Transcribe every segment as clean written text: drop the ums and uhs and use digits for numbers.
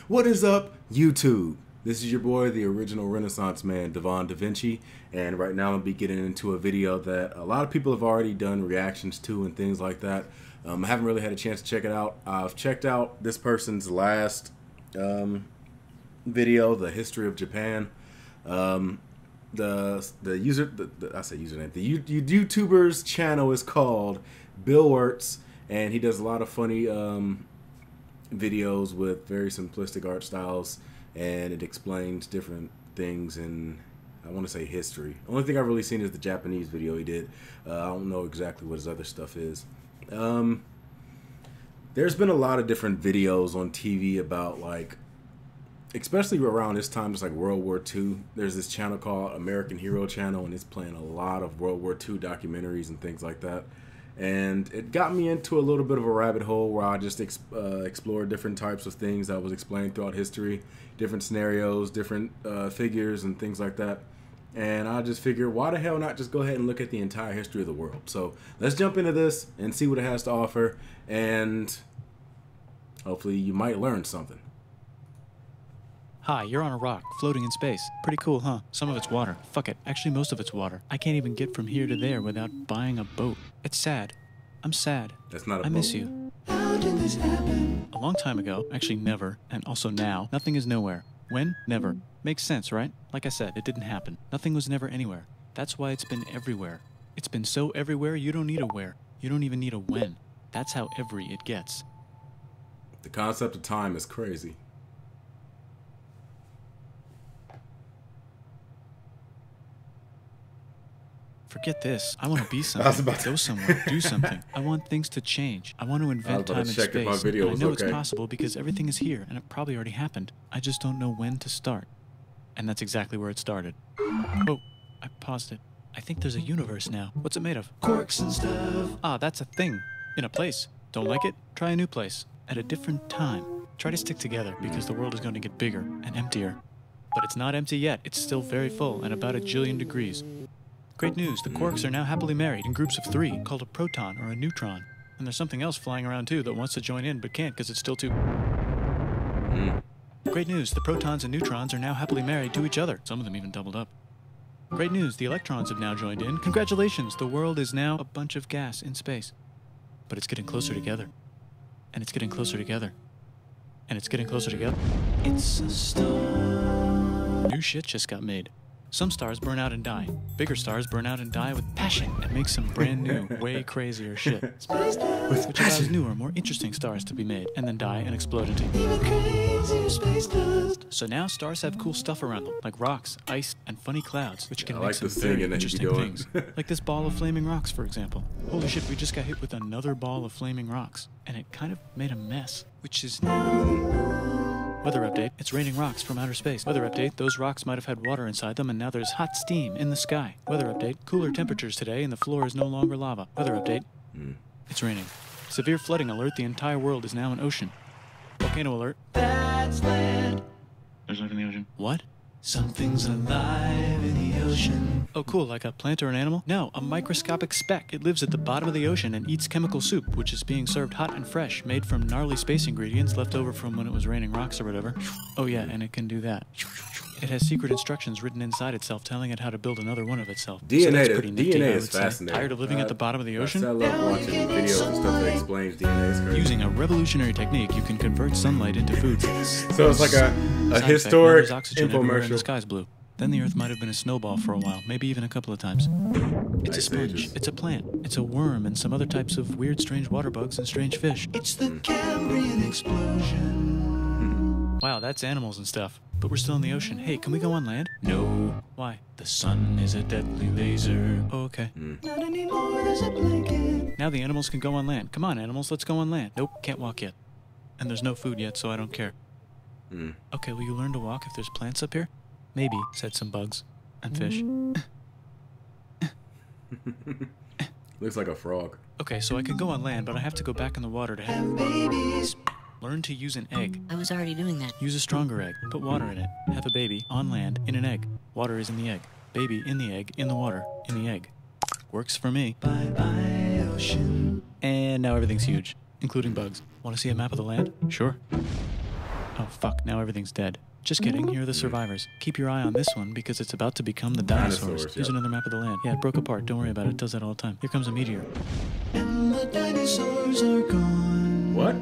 What is up, YouTube? This is your boy, the original Renaissance man, Devon DaVinci, and right now I'm going to be getting into a video that a lot of people have already done reactions to and things like that. I haven't really had a chance to check it out. I've checked out this person's last video, the history of Japan. The YouTuber's channel is called Bill Wirtz, and he does a lot of funny videos with very simplistic art styles, and it explains different things in, I want to say, history. The only thing I've really seen is the Japanese video he did. I don't know exactly what his other stuff is. There's been a lot of different videos on TV about, like, especially around this time, it's like World War II. There's this channel called American Hero Channel, and it's playing a lot of World War II documentaries and things like that. And it got me into a little bit of a rabbit hole where I just explored different types of things that was explained throughout history, different scenarios, different figures and things like that. And I just figured, why the hell not just go ahead and look at the entire history of the world? So let's jump into this and see what it has to offer, and hopefully you might learn something. Hi, you're on a rock, floating in space. Pretty cool, huh? Some of it's water. Fuck it. Actually, most of it's water. I can't even get from here to there without buying a boat. It's sad. I'm sad. That's not a boat. I miss you. How did this happen? A long time ago, actually never, and also now, nothing is nowhere. When? Never. Makes sense, right? Like I said, it didn't happen. Nothing was never anywhere. That's why it's been everywhere. It's been so everywhere, you don't need a where. You don't even need a when. That's how every it gets. The concept of time is crazy. Forget this. I want to be something, go somewhere, do something. I want things to change. I want to invent time and space. And I know it's possible because everything is here, and it probably already happened. I just don't know when to start. And that's exactly where it started. Oh, I paused it. I think there's a universe now. What's it made of? Corks and stuff. Ah, that's a thing. In a place. Don't like it? Try a new place. At a different time. Try to stick together because the world is going to get bigger and emptier. But it's not empty yet. It's still very full and about 1 jillion degrees. Great news, the quarks are now happily married in groups of 3, called a proton or a neutron. And there's something else flying around too that wants to join in but can't because it's still too... Great news, the protons and neutrons are now happily married to each other. Some of them even doubled up. Great news, the electrons have now joined in. Congratulations, the world is now a bunch of gas in space. But it's getting closer together. And it's getting closer together. And it's getting closer together. It's a star. New shit just got made. Some stars burn out and die. Bigger stars burn out and die with passion and make some brand new, way crazier shit. Which allows newer, more interesting stars to be made and then die and explode into even crazier space dust. So now stars have cool stuff around them, like rocks, ice, and funny clouds, which can make some very interesting things. Like this ball of flaming rocks, for example. Holy shit, we just got hit with another ball of flaming rocks, and it kind of made a mess, which is now... Weather update, it's raining rocks from outer space. Weather update, those rocks might have had water inside them and now there's hot steam in the sky. Weather update, cooler temperatures today and the floor is no longer lava. Weather update, it's raining. Severe flooding alert, the entire world is now an ocean. Volcano alert, that's land. There's life in the ocean. What? Something's alive in the ocean. Oh cool, like a plant or an animal? No, a microscopic speck. It lives at the bottom of the ocean and eats chemical soup, which is being served hot and fresh, made from gnarly space ingredients left over from when it was raining rocks or whatever. Oh yeah, and it can do that. It has secret instructions written inside itself telling it how to build another one of itself. DNA is fascinating. Tired of living at the bottom of the ocean? I love watching videos and stuff that explains DNA. It's crazy. Using a revolutionary technique, you can convert sunlight into food. So it's like a historic infomercial. The sky's blue. Then the Earth might have been a snowball for a while, maybe even a couple of times. It's a sponge, it's a plant, it's a worm, and some other types of weird, strange water bugs and strange fish. It's the Cambrian explosion. Wow, that's animals and stuff. But we're still in the ocean. Hey, can we go on land? No. Why? The sun is a deadly laser. Oh, okay. Not anymore, there's a blanket. Now the animals can go on land. Come on, animals, let's go on land. Nope, can't walk yet. And there's no food yet, so I don't care. Okay, will you learn to walk if there's plants up here? Maybe, said some bugs. And fish. Looks like a frog. Okay, so I can go on land, but I have to go back in the water to have babies. Learn to use an egg. I was already doing that. Use a stronger egg. Put water in it. Have a baby on land in an egg. Water is in the egg. Baby in the egg, in the water, in the egg. Works for me. Bye-bye, ocean. And now everything's huge, including bugs. Want to see a map of the land? Sure. Oh fuck, now everything's dead. Just kidding, here are the survivors. Keep your eye on this one because it's about to become the dinosaurs. Here's another map of the land. Yeah, it broke apart, don't worry about it, it does that all the time. Here comes a meteor. And the dinosaurs are gone. What?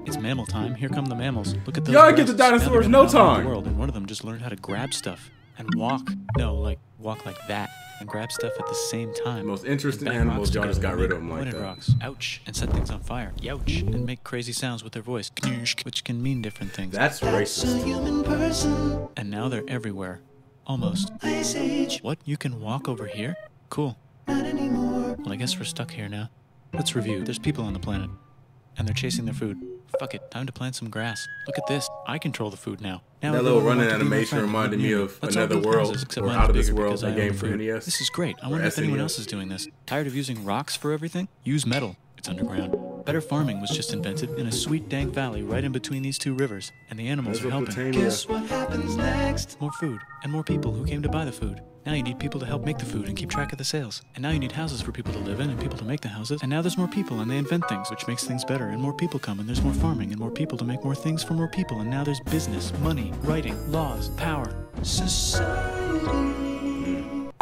It's mammal time, here come the mammals. Look at those. Y'all get the dinosaurs no time. The world, and one of them just learned how to grab stuff and walk. No, like walk like that. And grab stuff at the same time. Most interesting animals, y'all just got rid of them like that. Rocks. Ouch. And set things on fire. Youch. And make crazy sounds with their voice. Which can mean different things. That's racist. A human person. And now they're everywhere. Almost. Ice Age. What? You can walk over here? Cool. Not anymore. Well, I guess we're stuck here now. Let's review. There's people on the planet. And they're chasing their food. Fuck it, time to plant some grass. Look at this. I control the food now. That little running animation reminded me of Another World, or Out of This World, a game for NES. This is great. I wonder if anyone else is doing this. Tired of using rocks for everything? Use metal. It's underground. Better farming was just invented in a sweet dank valley right in between these two rivers, and the animals are helping. Guess what happens next? More food, and more people who came to buy the food. Now you need people to help make the food and keep track of the sales. And now you need houses for people to live in and people to make the houses. And now there's more people and they invent things, which makes things better. And more people come and there's more farming and more people to make more things for more people. And now there's business, money, writing, laws, power. Society.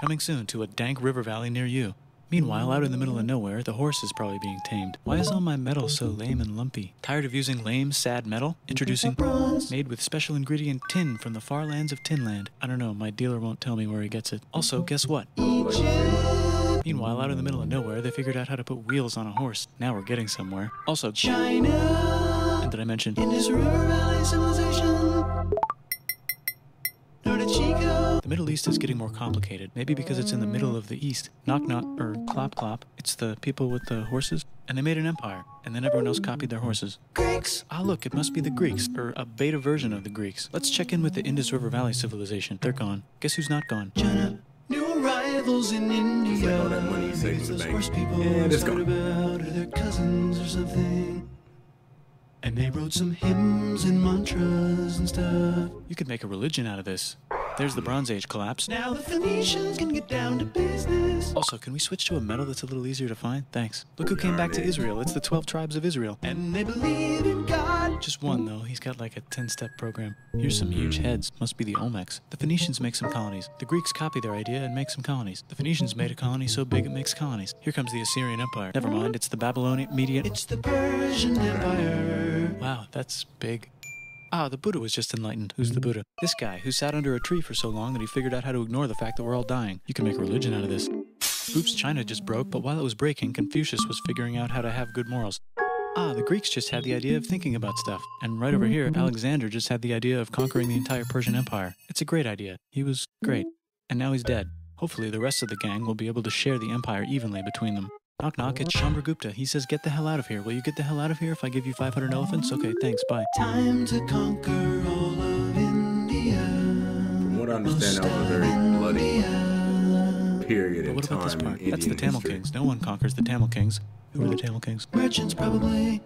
Coming soon to a dank river valley near you. Meanwhile, out in the middle of nowhere, the horse is probably being tamed. Why is all my metal so lame and lumpy? Tired of using lame, sad metal? Introducing bronze, made with special ingredient tin from the far lands of Tinland. I don't know, my dealer won't tell me where he gets it. Also, guess what? Egypt. Meanwhile, out in the middle of nowhere, they figured out how to put wheels on a horse. Now we're getting somewhere. Also, China. And did I mention Indus River Valley Civilization? The Middle East is getting more complicated, maybe because it's in the middle of the East. Knock knock, or clop clop. It's the people with the horses. And they made an empire, and then everyone else copied their horses. Greeks! Ah look, it must be the Greeks, or a beta version of the Greeks. Let's check in with the Indus River Valley civilization. They're gone. Guess who's not gone? China. New arrivals in India. It's like all that money you save in the bank. Yeah, it's gone. About their cousins or something. And they wrote some hymns and mantras and stuff. You could make a religion out of this. There's the Bronze Age collapse. Now the Phoenicians can get down to business. Also, can we switch to a metal that's a little easier to find? Thanks. Look who came back to Israel. It's the 12 tribes of Israel. And they believe in God. Just one, though. He's got like a 10-step program. Here's some huge heads. Must be the Olmecs. The Phoenicians make some colonies. The Greeks copy their idea and make some colonies. The Phoenicians made a colony so big it makes colonies. Here comes the Assyrian Empire. Never mind, it's the Babylonian Median. It's the Persian Empire. Wow, that's big. Ah, the Buddha was just enlightened. Who's the Buddha? This guy, who sat under a tree for so long that he figured out how to ignore the fact that we're all dying. You can make a religion out of this. Oops, China just broke, but while it was breaking, Confucius was figuring out how to have good morals. Ah, the Greeks just had the idea of thinking about stuff. And right over here, Alexander just had the idea of conquering the entire Persian Empire. It's a great idea. He was great. And now he's dead. Hopefully the rest of the gang will be able to share the empire evenly between them. Knock knock, it's Chandragupta. He says, get the hell out of here. Will you get the hell out of here if I give you 500 elephants? Okay, thanks, bye. Time to conquer all of India. From what I understand, that was a very bloody period in time. But what about this part? That's the Tamil Kings. No one conquers the Tamil Kings. Who are the Tamil Kings? Merchants, probably.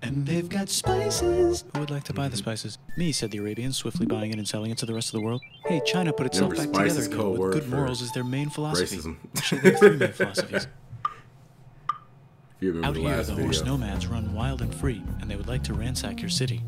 And they've got spices. Who would like to buy the spices? Me, said the Arabians, swiftly buying it and selling it to the rest of the world. Hey, China put itself back together again with good morals as their main philosophy. Racism. Actually, there are 3 main philosophies. Out here, the video. horse nomads run wild and free, and they would like to ransack your city.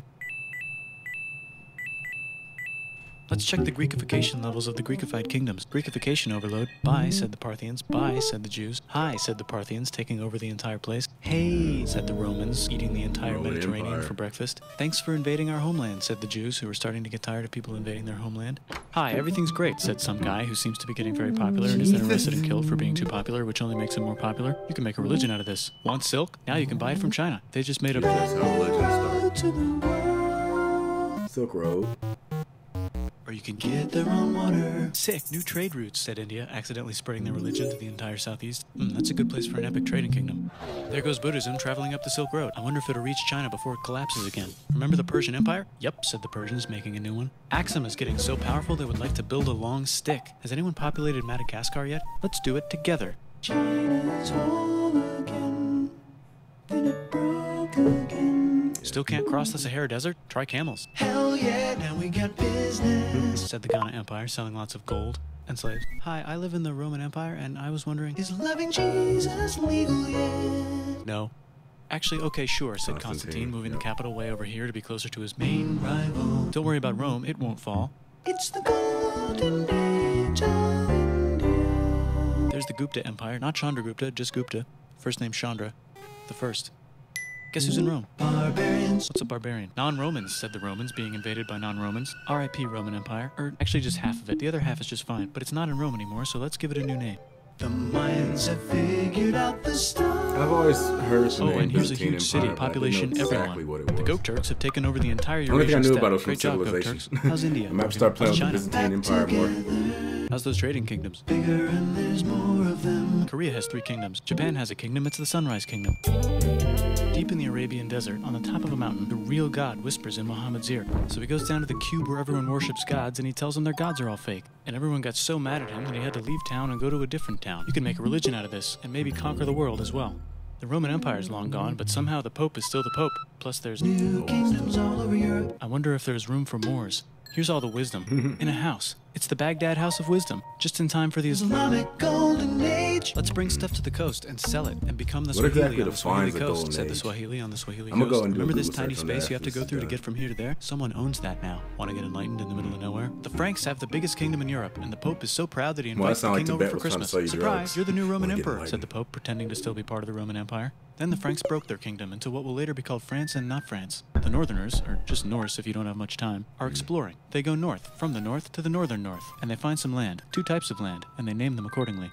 Let's check the Greekification levels of the Greekified kingdoms. Greekification overload. Bye, said the Parthians. Bye, said the Jews. Hi, said the Parthians, taking over the entire place. Hey, said the Romans, eating the entire Mediterranean for breakfast. Thanks for invading our homeland, said the Jews, who were starting to get tired of people invading their homeland. Hi, everything's great, said some guy who seems to be getting very popular and is then arrested and killed for being too popular, which only makes him more popular. You can make a religion out of this. Want silk? Now you can buy it from China. They just made a... That's how religions start. Silk Road. Or you can get their own water. Sick, new trade routes, said India, accidentally spreading their religion to the entire southeast. That's a good place for an epic trading kingdom. There goes Buddhism traveling up the Silk Road. I wonder if it'll reach China before it collapses again. Remember the Persian Empire? Yup, said the Persians, making a new one. Axum is getting so powerful they would like to build a long stick. Has anyone populated Madagascar yet? Let's do it together. China's whole again, then it broke again. Still can't cross the Sahara Desert? Try camels. Hell yeah, now we got business, said the Ghana Empire, selling lots of gold and slaves. Hi, I live in the Roman Empire, and I was wondering, is loving Jesus legal yet? No. Actually, okay, sure, said Constantine, moving the capital way over here to be closer to his main rival. Don't worry about Rome, it won't fall. It's the golden age of India. There's the Gupta Empire, not Chandragupta, just Gupta. First name Chandra, the first. Guess who's in Rome? Barbarians. What's a barbarian? Non-Romans, said the Romans, being invaded by non-Romans. R.I.P. Roman Empire. Or actually just half of it. The other half is just fine, but it's not in Rome anymore, so let's give it a new name. The Mayans have figured out the stars. I've always heard the name and here's a Byzantine huge city, Empire, but I didn't population, know everyone. exactly what it was. The Goat Turks have taken over the entire The only thing I Eurasian knew about it was steppe. from Great job, Goat Civilization. Turks. How's India? I'm about to start playing How's with the China? Byzantine Empire more. How's those trading kingdoms? Bigger and there's more of them. Korea has 3 kingdoms. Japan has a kingdom, it's the Sunrise Kingdom. Deep in the Arabian desert, on the top of a mountain, the real God whispers in Muhammad's ear. So he goes down to the cube where everyone worships gods, and he tells them their gods are all fake. And everyone got so mad at him that he had to leave town and go to a different town. You can make a religion out of this, and maybe conquer the world as well. The Roman Empire is long gone, but somehow the Pope is still the Pope. Plus there's new kingdoms all over Europe. I wonder if there's room for Moors. Here's all the wisdom. In a house. It's the Baghdad House of Wisdom. Just in time for the Islamic Golden Age. Let's bring stuff to the coast and sell it and become the What Swahili exactly on the Swahili defines a coast, golden said the age? Swahili on the Swahili I'm gonna coast. go and do a Remember this Google tiny search on space that you have to after go this through is to get from here to there? Someone owns that now. Want to get enlightened in the middle of nowhere? The Franks have the biggest kingdom in Europe, and the Pope is so proud that he Well, that invites the sounds king like over Tibet for was trying to Christmas. sell you Surprise, drugs. you're the new Roman Wanna get emperor, enlightened. said the Pope, pretending to still be part of the Roman Empire. Then the Franks broke their kingdom into what will later be called France and not France. The Northerners, or just Norse if you don't have much time, are exploring. They go north, from the north to the northern north, and they find some land, 2 types of land, and they name them accordingly.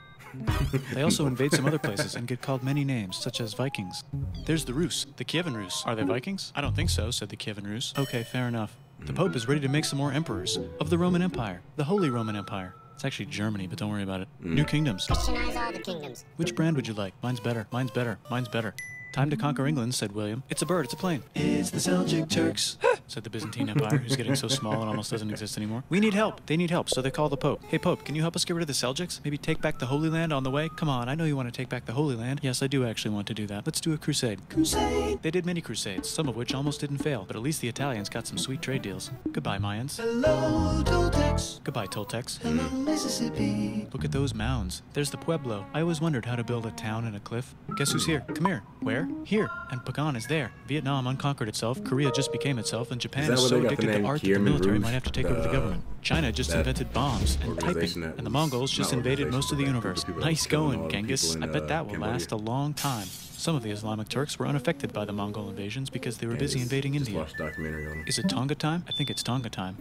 They also invade some other places and get called many names, such as Vikings. There's the Rus, the Kievan Rus. Are they Vikings? I don't think so, said the Kievan Rus. Okay, fair enough. The Pope is ready to make some more emperors of the Roman Empire, the Holy Roman Empire. It's actually Germany, but don't worry about it. New kingdoms. Christianize all the kingdoms. Which brand would you like? Mine's better, mine's better, mine's better. Time to conquer England, said William. It's a bird, it's a plane. It's the Seljuk Turks, said the Byzantine Empire, who's getting so small it almost doesn't exist anymore. We need help. They need help, so they call the Pope. Hey, Pope, can you help us get rid of the Seljuks? Maybe take back the Holy Land on the way? Come on, I know you want to take back the Holy Land. Yes, I do actually want to do that. Let's do a crusade. Crusade! They did many crusades, some of which almost didn't fail, but at least the Italians got some sweet trade deals. Goodbye, Mayans. Hello, Toltecs. Goodbye, Toltecs. Hello, Mississippi. Look at those mounds. There's the Pueblo. I always wondered how to build a town in a cliff. Guess who's here? Come here. Where? Here. And Pagan is there. Vietnam unconquered itself, Korea just became itself, and Japan Is that is where so they got the addicted to name art that the Khmer military Rouge? might have to take over the government. China just that invented bombs and typing, organization that and the was Mongols just not invaded organization, most of the but that group universe. of people that Nice was killing going, all the Genghis. people I in, bet that will Cambodia. last a long time. Some of the Islamic Turks were unaffected by the Mongol invasions because they were busy invading Just India. watched a documentary on them. Is it Tonga time? I think it's Tonga time.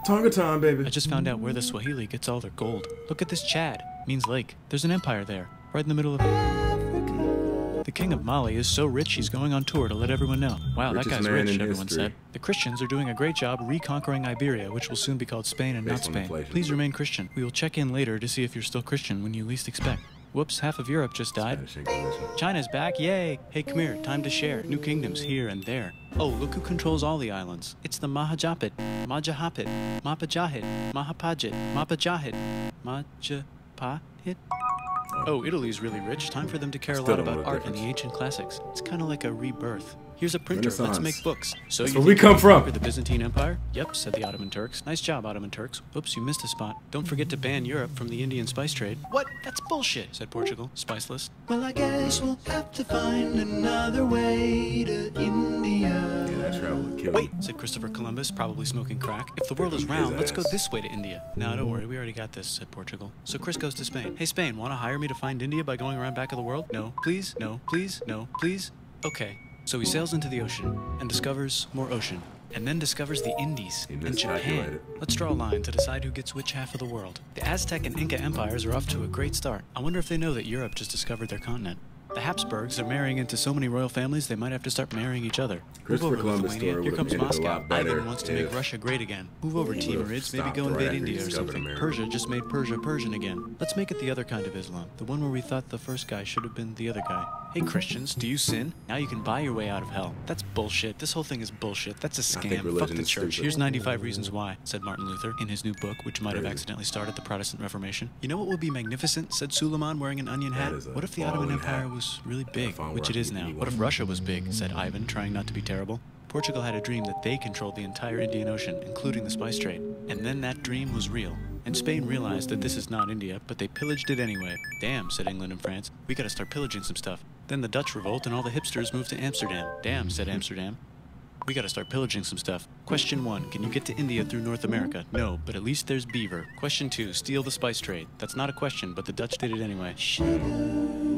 Tonga time, baby. I just found out where the Swahili gets all their gold. Look at this Chad. Means lake. There's an empire there, right in the middle of Africa. The king of Mali is so rich he's going on tour to let everyone know. Wow, that Richest guy's man rich, in everyone history. said. The Christians are doing a great job reconquering Iberia, which will soon be called Spain and not Based on Spain. inflation. Please remain Christian. We will check in later to see if you're still Christian when you least expect. Whoops, half of Europe just died. Spanish Inquisition. China's back, yay! Hey, come here, time to share. New kingdoms here and there. Oh, look who controls all the islands. It's the Mahajapit, Majahapit, Mapajahit, Mahapajit, Mapajahit, Majapahit. Oh, Italy's really rich. Time for them to care a Still lot don't know about the art and difference. the ancient classics. It's kind of like a rebirth. Here's a printer. Let's Renaissance. make books. So That's you where we think come you from. conquered the Byzantine Empire? Yep, said the Ottoman Turks. Nice job, Ottoman Turks. Oops, you missed a spot. Don't forget to ban Europe from the Indian spice trade. What? That's bullshit, said Portugal, spiceless. Well, I guess we'll have to find another way to India. Yeah, that travel would kill Wait, me. said Christopher Columbus, probably smoking crack. If the world is His round, let's go ass. this way to India. No, don't worry, we already got this, said Portugal. So Chris goes to Spain. Hey, Spain, want to hire me to find India by going around back of the world? No, please, no, please, no, please. Okay. So he sails into the ocean and discovers more ocean, and then discovers the Indies He and miscalculated. Japan. Let's draw a line to decide who gets which half of the world. The Aztec and Inca empires are off to a great start. I wonder if they know that Europe just discovered their continent. The Habsburgs are marrying into so many royal families they might have to start marrying each other. Move Christopher over, Columbus' Lithuania. story Here would've comes ended a Moscow. lot better Ivan wants to make if Russia great again. Move over, he Timurids. would've Maybe stopped go right invade after he India or discovered something. America. Persia just made Persia Persian again. Let's make it the other kind of Islam. The one where we thought the first guy should have been the other guy. Hey Christians, do you sin? Now you can buy your way out of hell. That's bullshit. This whole thing is bullshit. That's a I think scam. Fuck religion the is church. stupid. Here's 95 Reasons Why, said Martin Luther in his new book, which might have Crazy. accidentally started the Protestant Reformation. You know what would be magnificent, said Suleiman wearing an onion hat? That is a What if the Ottoman falling Empire hat. was really big, found which it where is I can now? eat What if one. Russia was big, said Ivan, trying not to be terrible. Portugal had a dream that they controlled the entire Indian Ocean, including the spice trade. And then that dream was real. And Spain realized that this is not India, but they pillaged it anyway. Damn, said England and France. We gotta start pillaging some stuff. Then the Dutch revolt and all the hipsters moved to Amsterdam. Damn, said Amsterdam. We gotta start pillaging some stuff. Question 1, can you get to India through North America? No, but at least there's beaver. Question 2, steal the spice trade. That's not a question, but the Dutch did it anyway.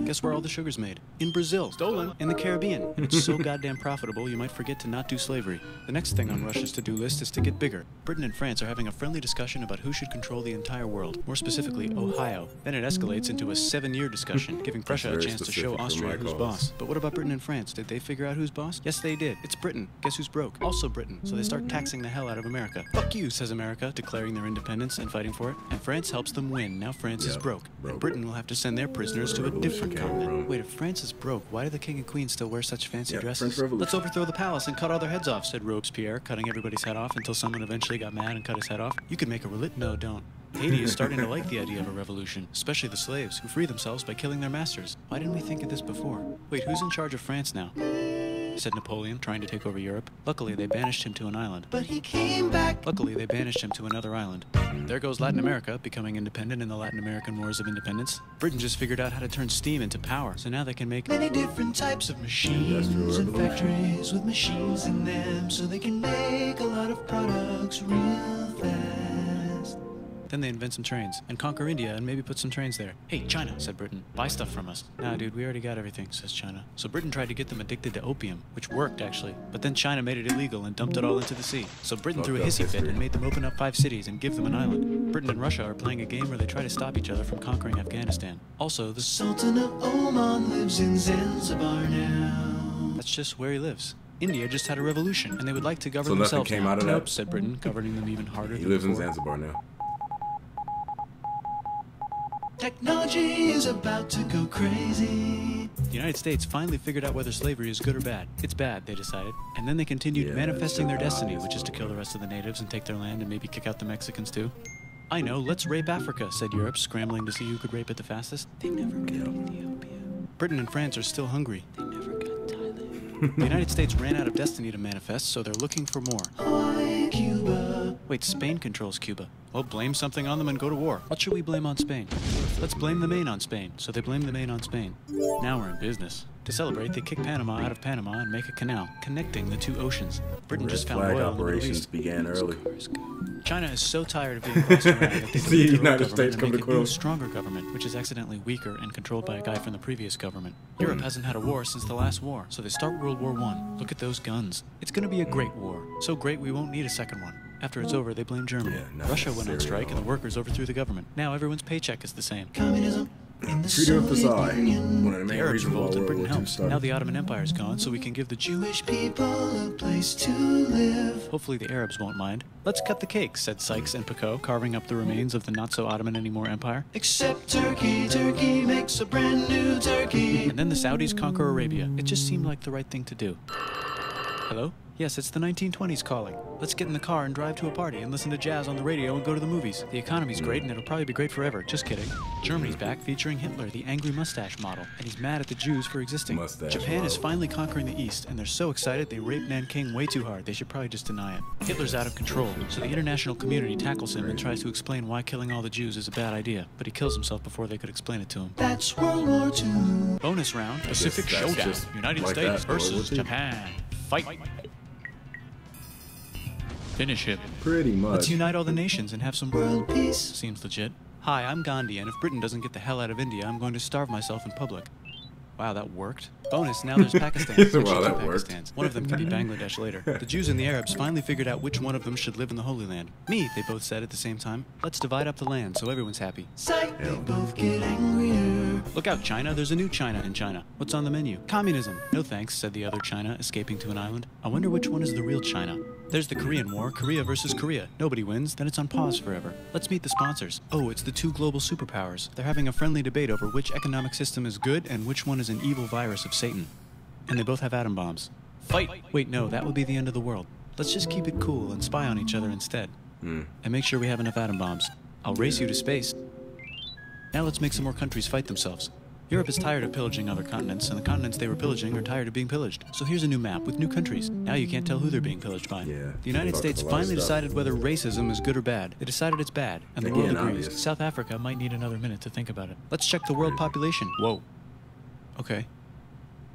Guess where all the sugar's made? In Brazil. Stolen. In the Caribbean. And it's so goddamn profitable, you might forget to not do slavery. The next thing on Russia's to-do list is to get bigger. Britain and France are having a friendly discussion about who should control the entire world. More specifically, Ohio. Then it escalates into a 7-year discussion, giving Prussia a chance to show Austria who's boss. But what about Britain and France? Did they figure out who's boss? Yes, they did. It's Britain. Guess who's broke? Also Britain. So they start taxing the hell out of America. Fuck you, says America, declaring their independence and fighting for it. And France helps them win. Now France is broke. And Britain will have to send their prisoners to a different continent. Wait, if France is broke, why do the king and queen still wear such fancy dresses? Let's overthrow the palace and cut all their heads off, said Robespierre, cutting everybody's head off until someone eventually got mad and cut his head off. You could make a No, don't. Haiti is starting to like the idea of a revolution, especially the slaves, who free themselves by killing their masters. Why didn't we think of this before? Wait, who's in charge of France now? Said Napoleon, trying to take over Europe. Luckily, they banished him to an island. But he came back. Luckily, they banished him to another island. There goes Latin America, becoming independent in the Latin American Wars of Independence. Britain just figured out how to turn steam into power, so now they can make many different types of machines and factories with machines in them, so they can make a lot of products real fast. Then they invent some trains, and conquer India, and maybe put some trains there. Hey, China, said Britain, buy stuff from us. Nah, dude, we already got everything, says China. So Britain tried to get them addicted to opium, which worked, actually. But then China made it illegal and dumped it all into the sea. So Britain threw a hissy fit and made them open up 5 cities and give them an island. Britain and Russia are playing a game where they try to stop each other from conquering Afghanistan. Also, the Sultan of Oman lives in Zanzibar now. That's just where he lives. India just had a revolution, and they would like to govern themselves came now. out of that? Nope, said Britain, governing them even harder He than lives in before. Zanzibar now. Technology is about to go crazy. The United States finally figured out whether slavery is good or bad. It's bad, they decided. And then they continued manifesting their destiny, which is to kill the rest of the natives and take their land and maybe kick out the Mexicans too. I know, let's rape Africa, said Europe, scrambling to see who could rape it the fastest. They never got Ethiopia. Britain and France are still hungry. They never got Thailand. The United States ran out of destiny to manifest, so they're looking for more. Hawaii, Cuba. Wait, Spain controls Cuba. Well, blame something on them and go to war. What should we blame on Spain? Let's blame the Maine on Spain. So they blame the Maine on Spain. Now we're in business. To celebrate, they kick Panama out of Panama and make a canal, connecting the 2 oceans. Britain just found oil in the Middle East. Began early. China is so tired of being bossed around that they See, the United States come to make a new, quote. stronger government, which is accidentally weaker and controlled by a guy from the previous government. Europe hasn't had a war since the last war, so they start World War I. Look at those guns. It's gonna be a great war. So great we won't need a second one. After it's over, they blame Germany. Russia went on strike and the workers overthrew the government. Now everyone's paycheck is the same. Communism in the Treaty of Versailles. One of the The main Arabs reasons why revolted, World Britain War II helps. started. Now the Ottoman Empire's gone, so we can give the Jewish people a place to live. Hopefully the Arabs won't mind. Let's cut the cake, said Sykes and Picot, carving up the remains of the not-so-Ottoman-anymore empire. Except Turkey. Turkey makes a brand new Turkey. And then the Saudis conquer Arabia. It just seemed like the right thing to do. Hello? Yes, it's the 1920s calling. Let's get in the car and drive to a party and listen to jazz on the radio and go to the movies. The economy's great and it'll probably be great forever. Just kidding. Germany's back featuring Hitler, the angry mustache model, and he's mad at the Jews for existing. Japan is finally conquering the East, and they're so excited they raped Nanking way too hard. They should probably just deny it. Hitler's out of control, so the international community tackles him and tries to explain why killing all the Jews is a bad idea, but he kills himself before they could explain it to him. That's World War II. Bonus round, Pacific that's Showdown. just United like States that, World versus War II. Japan. Fight. Finish him. Pretty much. Let's unite all the nations and have some world peace. Seems legit. Hi, I'm Gandhi, and if Britain doesn't get the hell out of India, I'm going to starve myself in public. Wow, that worked. Bonus, now there's Pakistan. Wow, that worked. One of them can be Bangladesh later. The Jews and the Arabs finally figured out which one of them should live in the Holy Land. Me, they both said at the same time. Let's divide up the land so everyone's happy. Psych, they both get angrier. Look out, China. There's a new China in China. What's on the menu? Communism. No thanks, said the other China, escaping to an island. I wonder which one is the real China. There's the Korean War, Korea versus Korea. Nobody wins, then it's on pause forever. Let's meet the sponsors. Oh, it's the 2 global superpowers. They're having a friendly debate over which economic system is good and which one is an evil virus of Satan. And they both have atom bombs. Fight! Wait, no, that would be the end of the world. Let's just keep it cool and spy on each other instead. And make sure we have enough atom bombs. I'll race you to space. Now let's make some more countries fight themselves. Europe is tired of pillaging other continents, and the continents they were pillaging are tired of being pillaged. So here's a new map with new countries. Now you can't tell who they're being pillaged by. Yeah, The United States finally decided whether racism is good or bad. They decided it's bad, and the world Again, agrees. obvious. South Africa might need another minute to think about it. Let's check the world population. Whoa. Okay.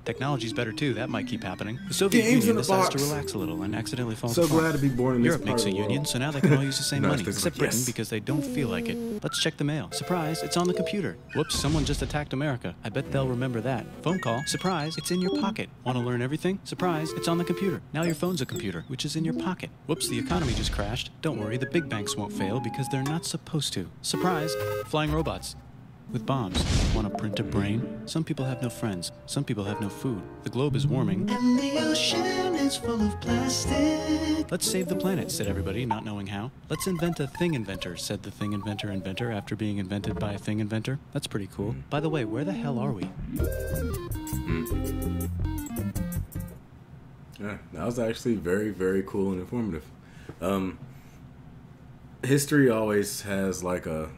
Technology's better too, that might keep happening. The Soviet Games Union in a decides to box. relax a little and accidentally falls So apart. glad to be born in this Europe part makes of a the world. union, so now they can all use the same Nice, money, it's except like, Britain yes. because they don't feel like it. Let's check the mail. Surprise, it's on the computer. Whoops, someone just attacked America. I bet they'll remember that. Phone call. Surprise, it's in your pocket. Want to learn everything? Surprise, it's on the computer. Now your phone's a computer, which is in your pocket. Whoops, the economy just crashed. Don't worry, the big banks won't fail because they're not supposed to. Surprise, flying robots. With bombs. Want to print a brain? Some people have no friends. Some people have no food. The globe is warming. And the ocean is full of plastic. Let's save the planet, said everybody, not knowing how. Let's invent a thing inventor, said the thing inventor after being invented by a thing inventor. That's pretty cool. By the way, where the hell are we? Yeah, that was actually very, very cool and informative. History always has like a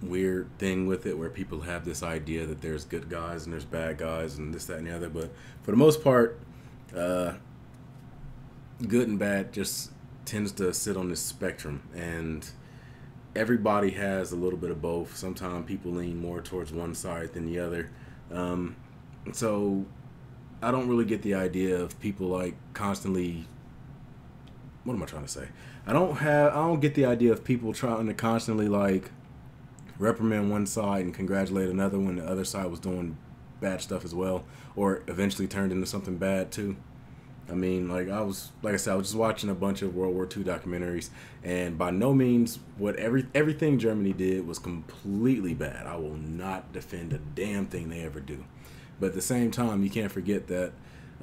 weird thing with it where people have this idea that there's good guys and there's bad guys and this, that, and the other. But for the most part, good and bad just tends to sit on this spectrum. And everybody has a little bit of both. Sometimes people lean more towards one side than the other. So I don't really get the idea of people like constantly... What am I trying to say? I don't get the idea of people trying to constantly like reprimand one side and congratulate another when the other side was doing bad stuff as well, or eventually turned into something bad too. I mean, like I was just watching a bunch of World War II documentaries, and by no means everything Germany did was completely bad. I will not defend a damn thing they ever do, but at the same time, you can't forget that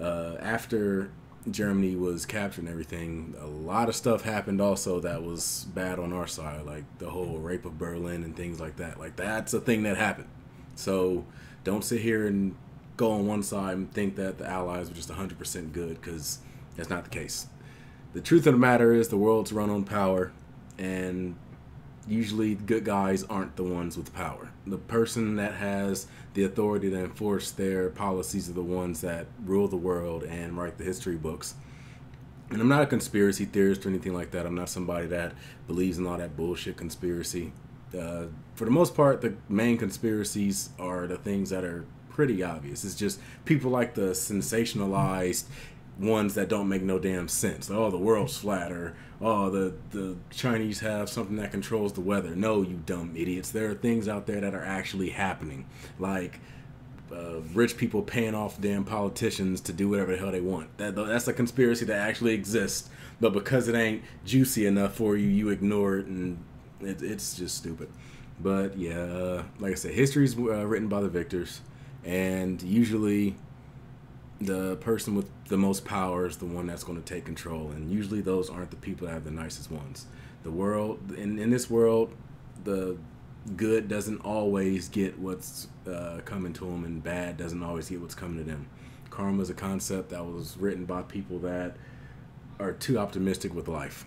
after Germany was captured and everything, a lot of stuff happened also that was bad on our side, like the whole rape of Berlin and things like that. Like that's a thing that happened. So don't sit here and go on one side and think that the Allies were just 100% good, because that's not the case. The truth of the matter is the world's run on power, and usually good guys aren't the ones with power. The person that has the authority to enforce their policies are the ones that rule the world and write the history books. And I'm not a conspiracy theorist or anything like that. I'm not somebody that believes in all that bullshit conspiracy. For the most part, the main conspiracies are the things that are pretty obvious. It's just people like the sensationalized ones that don't make no damn sense. Like, oh, the world's flat, or oh, the Chinese have something that controls the weather. No, you dumb idiots. There are things out there that are actually happening, like rich people paying off damn politicians to do whatever the hell they want. That's a conspiracy that actually exists, but because it ain't juicy enough for you, you ignore it, and it's just stupid. But yeah, like I said, history's written by the victors, and usually the person with the most power is the one that's going to take control, and usually those aren't the people that have the nicest ones. The world, in this world, the good doesn't always get what's coming to them, and bad doesn't always get what's coming to them. Karma is a concept that was written by people that are too optimistic with life.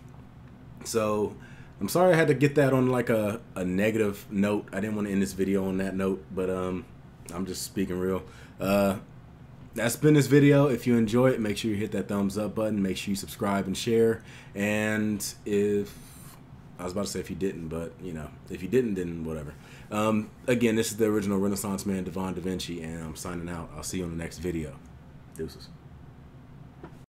So I'm sorry I had to get that on like a negative note. I didn't want to end this video on that note, but I'm just speaking real. That's been this video. If you enjoy it, make sure you hit that thumbs up button. Make sure you subscribe and share. And if I was about to say if you didn't, but you know, if you didn't, then whatever. Again, this is the original Renaissance man, Devon DaVinci, and I'm signing out. I'll see you on the next video. Deuces.